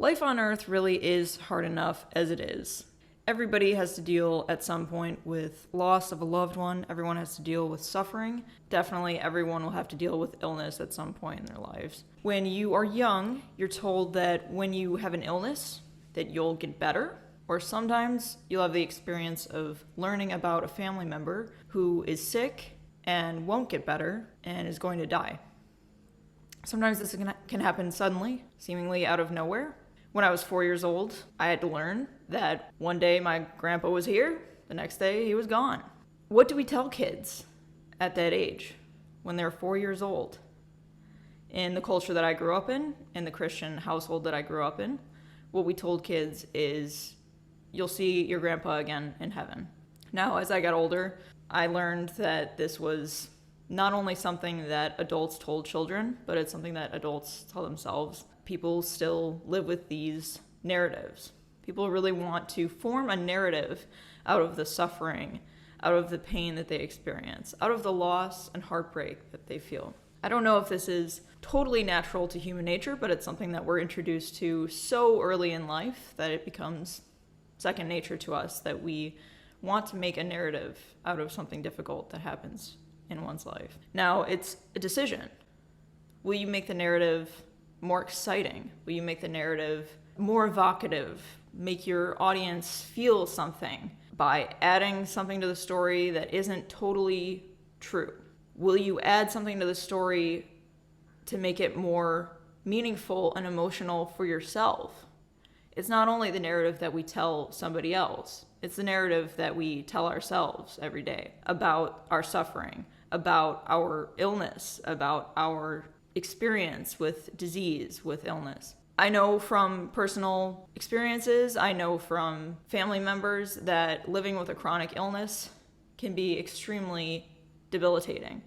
Life on Earth really is hard enough as it is. Everybody has to deal at some point with loss of a loved one. Everyone has to deal with suffering. Definitely everyone will have to deal with illness at some point in their lives. When you are young, you're told that when you have an illness, that you'll get better. Or sometimes you'll have the experience of learning about a family member who is sick and won't get better and is going to die. Sometimes this can happen suddenly, seemingly out of nowhere. When I was 4 years old, I had to learn that one day my grandpa was here, the next day he was gone. What do we tell kids at that age when they're 4 years old? In the culture that I grew up in the Christian household that I grew up in, what we told kids is, you'll see your grandpa again in heaven. Now, as I got older, I learned that this was not only something that adults told children, but it's something that adults tell themselves. People still live with these narratives. People really want to form a narrative out of the suffering, out of the pain that they experience, out of the loss and heartbreak that they feel. I don't know if this is totally natural to human nature, but it's something that we're introduced to so early in life that it becomes second nature to us, that we want to make a narrative out of something difficult that happens in one's life. Now, it's a decision. Will you make the narrative more exciting? Will you make the narrative more evocative? Make your audience feel something by adding something to the story that isn't totally true? Will you add something to the story to make it more meaningful and emotional for yourself? It's not only the narrative that we tell somebody else, it's the narrative that we tell ourselves every day about our suffering, about our illness, about our experience with disease, with illness. I know from personal experiences, I know from family members that living with a chronic illness can be extremely debilitating.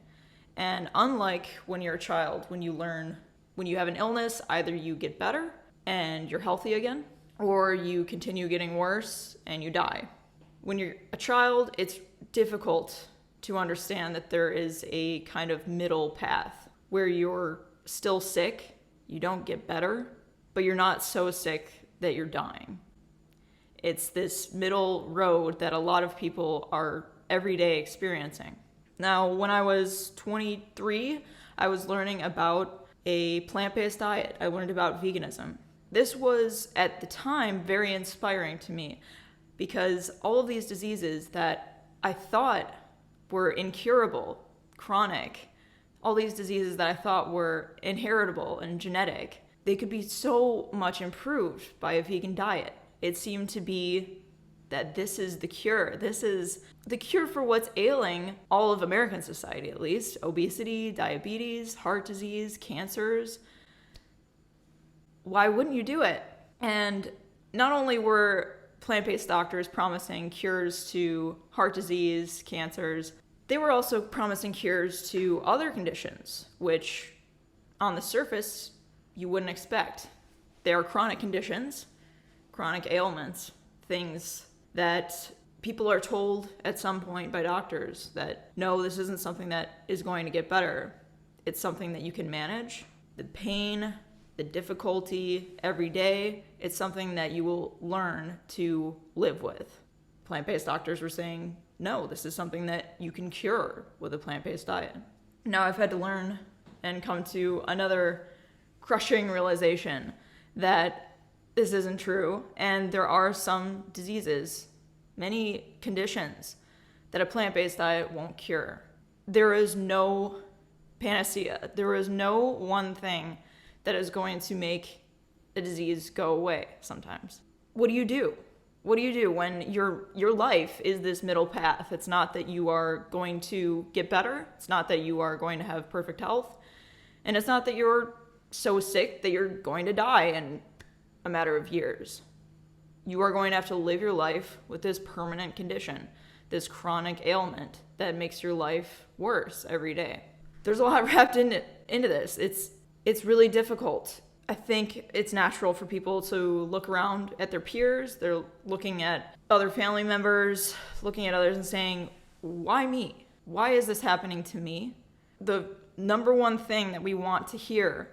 And unlike when you're a child, when you have an illness, either you get better and you're healthy again, or you continue getting worse and you die. When you're a child, it's difficult to understand that there is a kind of middle path where you're still sick, you don't get better, but you're not so sick that you're dying. It's this middle road that a lot of people are every day experiencing. Now, when I was 23, I was learning about a plant-based diet. I learned about veganism. This was, at the time, very inspiring to me because all of these diseases that I thought were incurable, chronic, all these diseases that I thought were inheritable and genetic, they could be so much improved by a vegan diet. It seemed to be that this is the cure. This is the cure for what's ailing all of American society, at least. Obesity, diabetes, heart disease, cancers. Why wouldn't you do it? And not only were plant-based doctors promising cures to heart disease, cancers, they were also promising cures to other conditions, which on the surface you wouldn't expect. They are chronic conditions, chronic ailments, things that people are told at some point by doctors that, no, this isn't something that is going to get better. It's something that you can manage. The pain, the difficulty every day, it's something that you will learn to live with. Plant-based doctors were saying, no, this is something that you can cure with a plant-based diet. Now I've had to learn and come to another crushing realization that this isn't true, and there are some diseases, many conditions, that a plant-based diet won't cure. There is no panacea. There is no one thing that is going to make a disease go away sometimes. What do you do? What do you do when your life is this middle path? It's not that you are going to get better. It's not that you are going to have perfect health. And it's not that you're so sick that you're going to die in a matter of years. You are going to have to live your life with this permanent condition, this chronic ailment that makes your life worse every day. There's a lot wrapped into this. It's really difficult. I think it's natural for people to look around at their peers. They're looking at other family members, looking at others and saying, why me? Why is this happening to me? The number one thing that we want to hear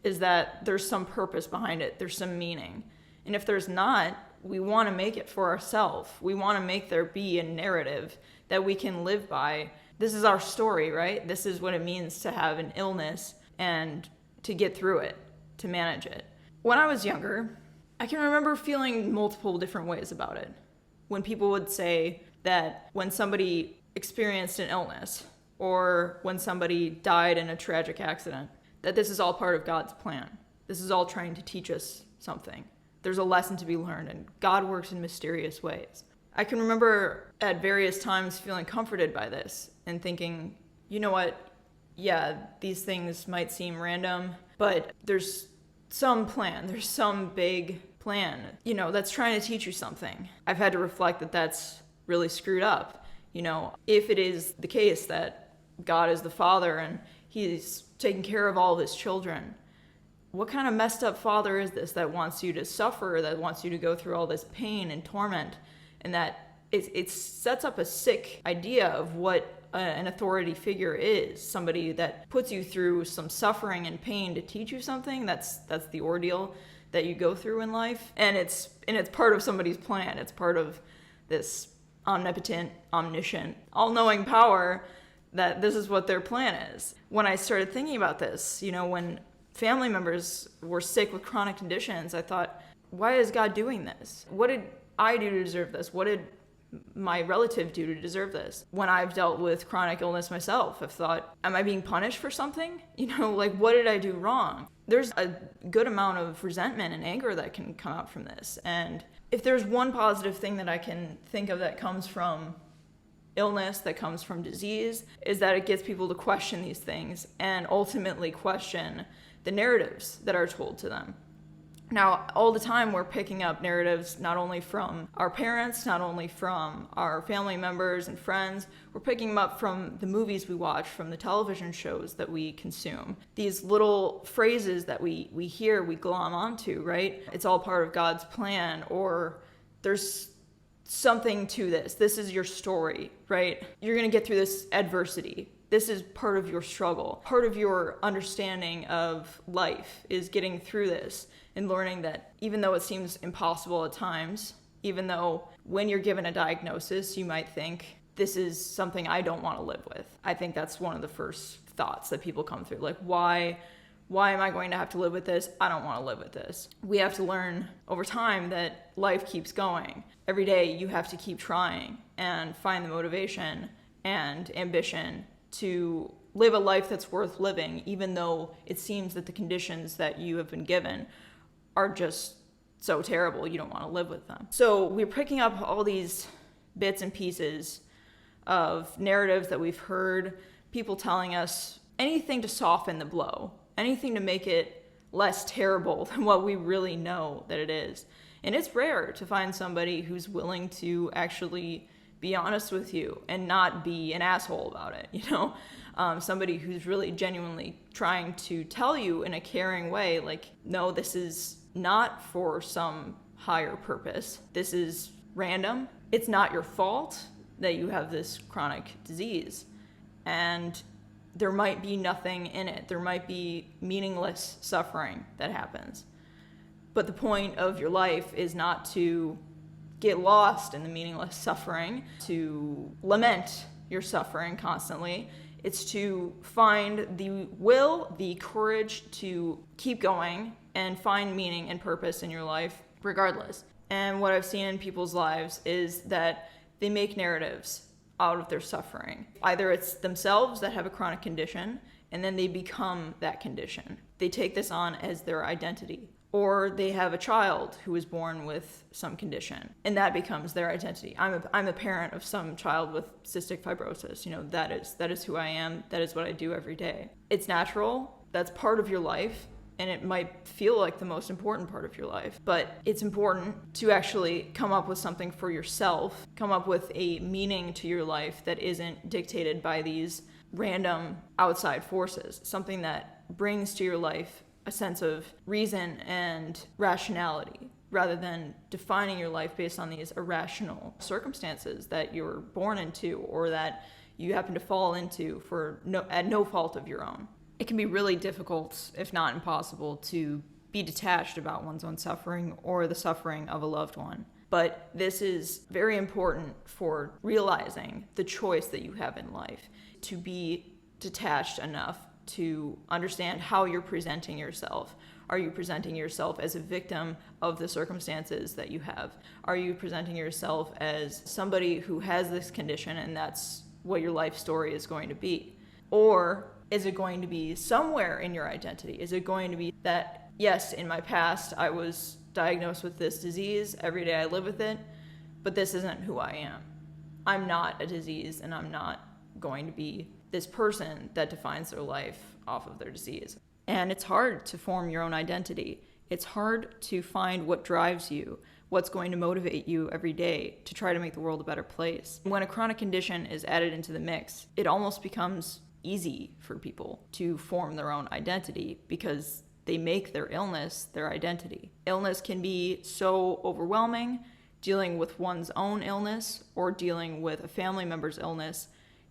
is that there's some purpose behind it. There's some meaning. And if there's not, we want to make it for ourselves. We want to make there be a narrative that we can live by. This is our story, right? This is what it means to have an illness and to get through it, to manage it. When I was younger, I can remember feeling multiple different ways about it. When people would say that when somebody experienced an illness or when somebody died in a tragic accident, that this is all part of God's plan. This is all trying to teach us something. There's a lesson to be learned, and God works in mysterious ways. I can remember at various times feeling comforted by this and thinking, you know what? Yeah, these things might seem random, but there's some plan. There's some big plan, that's trying to teach you something. I've had to reflect that that's really screwed up. If it is the case that God is the Father and He's taking care of all of His children, what kind of messed up father is this that wants you to suffer, that wants you to go through all this pain and torment, and that it sets up a sick idea of what an authority figure is, somebody that puts you through some suffering and pain to teach you something. That's the ordeal that you go through in life, and it's part of somebody's plan. It's part of this omnipotent, omniscient, all-knowing power that this is what their plan is. When I started thinking about this, when family members were sick with chronic conditions, I thought, why is God doing this? What did I do to deserve this? What did my relative do to deserve this? When I've dealt with chronic illness myself, I've thought, am I being punished for something? What did I do wrong? There's a good amount of resentment and anger that can come out from this. And if there's one positive thing that I can think of that comes from illness, that comes from disease, is that it gets people to question these things and ultimately question the narratives that are told to them. Now, all the time we're picking up narratives not only from our parents, not only from our family members and friends, we're picking them up from the movies we watch, from the television shows that we consume. These little phrases that we hear, we glom onto, right? It's all part of God's plan, or there's something to this. This is your story, right? You're going to get through this adversity. This is part of your struggle. Part of your understanding of life is getting through this and learning that even though it seems impossible at times, even though when you're given a diagnosis, you might think, this is something I don't want to live with. I think that's one of the first thoughts that people come through. Like, why am I going to have to live with this? I don't want to live with this. We have to learn over time that life keeps going. Every day you have to keep trying and find the motivation and ambition to live a life that's worth living, even though it seems that the conditions that you have been given are just so terrible you don't want to live with them. So we're picking up all these bits and pieces of narratives that we've heard, people telling us anything to soften the blow, anything to make it less terrible than what we really know that it is. And it's rare to find somebody who's willing to actually be honest with you and not be an asshole about it, somebody who's really genuinely trying to tell you in a caring way, like, no, this is not for some higher purpose. This is random. It's not your fault that you have this chronic disease. And there might be nothing in it. There might be meaningless suffering that happens. But the point of your life is not to get lost in the meaningless suffering, to lament your suffering constantly. It's to find the will, the courage to keep going and find meaning and purpose in your life regardless. And what I've seen in people's lives is that they make narratives out of their suffering. Either it's themselves that have a chronic condition and then they become that condition. They take this on as their identity. Or they have a child who is born with some condition, and that becomes their identity. I'm a parent of some child with cystic fibrosis. That is who I am. That is what I do every day. It's natural. That's part of your life, and it might feel like the most important part of your life. But it's important to actually come up with something for yourself, come up with a meaning to your life that isn't dictated by these random outside forces, something that brings to your life a sense of reason and rationality, rather than defining your life based on these irrational circumstances that you're born into or that you happen to fall into at no fault of your own. It can be really difficult, if not impossible, to be detached about one's own suffering or the suffering of a loved one. But this is very important for realizing the choice that you have in life, to be detached enough to understand how you're presenting yourself. Are you presenting yourself as a victim of the circumstances that you have? Are you presenting yourself as somebody who has this condition and that's what your life story is going to be? Or is it going to be somewhere in your identity? Is it going to be that, yes, in my past I was diagnosed with this disease, every day I live with it, but this isn't who I am. I'm not a disease, and I'm not going to be this person that defines their life off of their disease. And it's hard to form your own identity. It's hard to find what drives you, what's going to motivate you every day to try to make the world a better place. When a chronic condition is added into the mix, it almost becomes easy for people to form their own identity because they make their illness their identity. Illness can be so overwhelming. Dealing with one's own illness or dealing with a family member's illness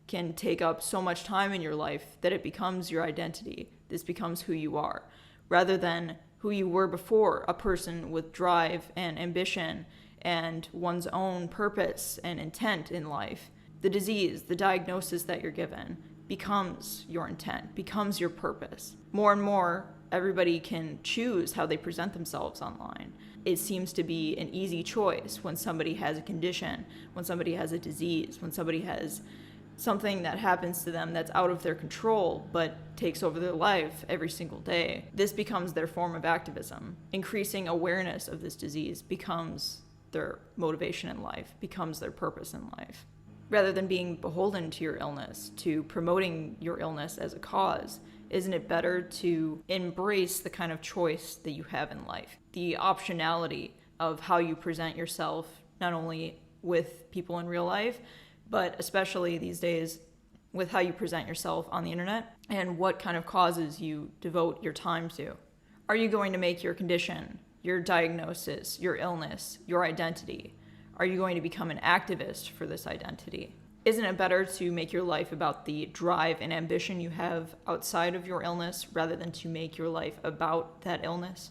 can take up so much time in your life that it becomes your identity. This becomes who you are, rather than who you were before, a person with drive and ambition and one's own purpose and intent in life. The disease, the diagnosis that you're given, becomes your intent, becomes your purpose. More and more, everybody can choose how they present themselves online. It seems to be an easy choice when somebody has a condition, when somebody has a disease, when somebody has something that happens to them that's out of their control but takes over their life every single day. This becomes their form of activism. Increasing awareness of this disease becomes their motivation in life, becomes their purpose in life. Rather than being beholden to your illness, to promoting your illness as a cause, isn't it better to embrace the kind of choice that you have in life? The optionality of how you present yourself, not only with people in real life, but especially these days with how you present yourself on the internet and what kind of causes you devote your time to. Are you going to make your condition, your diagnosis, your illness, your identity? Are you going to become an activist for this identity? Isn't it better to make your life about the drive and ambition you have outside of your illness rather than to make your life about that illness?